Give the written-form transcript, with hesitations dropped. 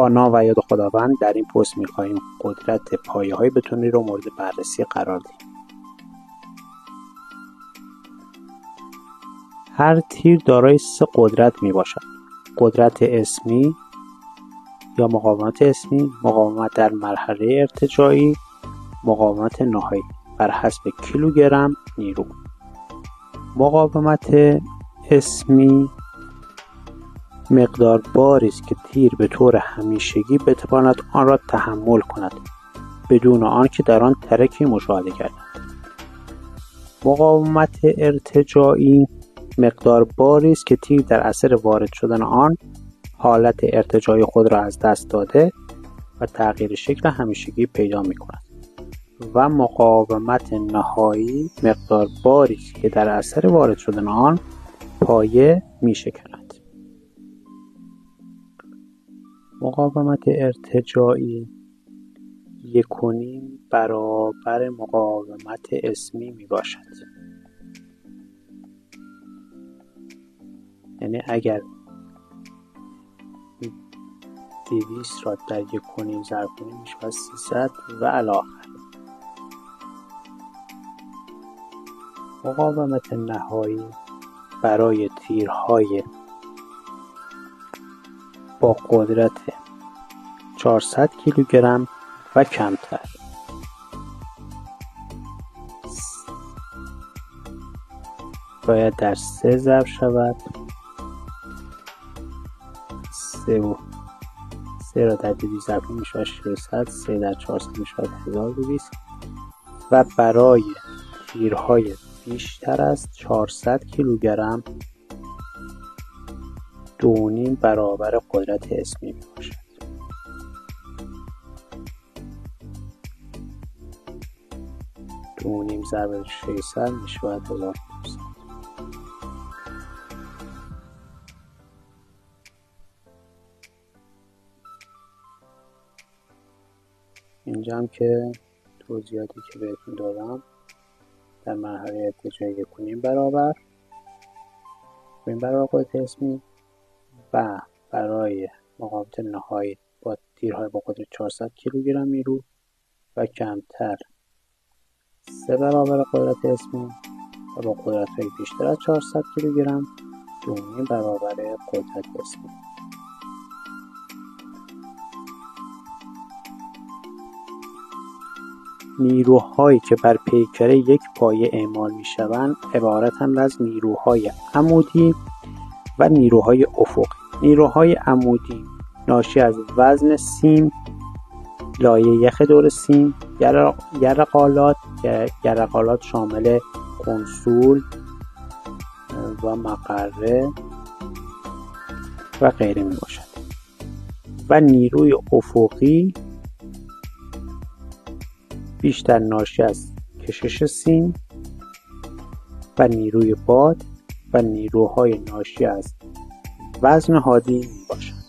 با نام و یاد خداوند در این پست می‌خواهیم قدرت پایه‌های بتونی رو مورد بررسی قرار دهیم. هر تیر دارای 3 قدرت میباشد: قدرت اسمی یا مقاومت اسمی، مقاومت در مرحله ارتجاعی، مقاومت نهایی بر حسب کیلوگرم نیرو. مقاومت اسمی مقدار باری است که تیر به طور همیشگی بتواند آن را تحمل کند بدون آنکه در آن ترکی مشاهده گردد. مقاومت ارتجاعی مقدار باری است که تیر در اثر وارد شدن آن حالت ارتجاعی خود را از دست داده و تغییر شکل همیشگی پیدا می کند. و مقاومت نهایی مقدار باری است که در اثر وارد شدن آن پایه می شکند. مقاومت ارتجاعی 1.5 برابر مقاومت اسمی می باشد. یعنی اگر 200 را در 1.5 ضرب کنیم میشه 300 و الی آخر. مقاومت نهایی برای تیرهای با قدرت 400 کیلوگرم و کمتر باید در 3 ضرب شود. 3 را در 200 ضرب کنیم میشه 600. 3 در 400 میشه 1200 و برای تیرهای بیشتر از 400 کیلوگرم 2.5 برابر قدرت اسمی می باشد. دو نیم ضرب 600 میشه 1200. اینجا هم که توضیحاتی که بهتون دادم در مرحله ارتجاعی 1.5 برابر قدرت اسمی و برای مقاومت نهایی با تیرهای با قدرت 400 کیلوگرم نیرو و کمتر 3 برابر قدرت اسمی و با قدرت‌های بیشتر از 400 کیلوگرم 2.5 برابر قدرت اسمی. نیروهایی که بر پیکره یک پایه اعمال می‌شوند عبارتند از نیروهای عمودی و نیروهای افقی. نیروهای عمودی ناشی از وزن سیم، لایه یخ دور سیم، یرقالات شامل کنسول و مقره و غیره می باشد. و نیروی افقی بیشتر ناشی از کشش سیم و نیروی باد و نیروهای ناشی از وزن هادی می باشد.